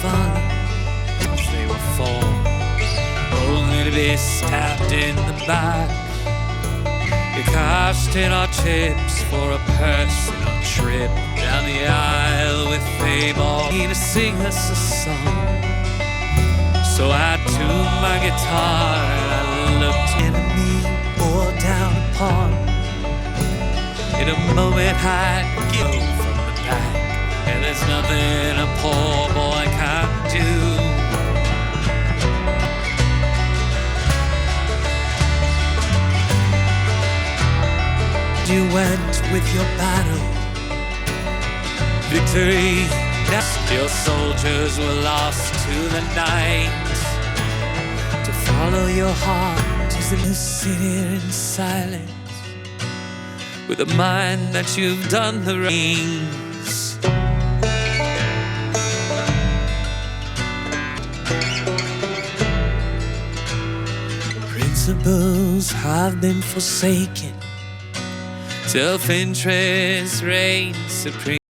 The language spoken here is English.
fun since they were 4, only to be stabbed in the back. You cashed in our chips for a personal trip down the aisle with Fable to sing us a song. So I tuned my guitar and I looked enemy bore down upon. In a moment I'd go from the back, and there's nothing a poor boy can do. You went with your battle, victory. Your soldiers were lost to the night. To follow your heart is to sit here in silence, with a mind that you've done the rings. Principles have been forsaken, self-interest reigns supreme.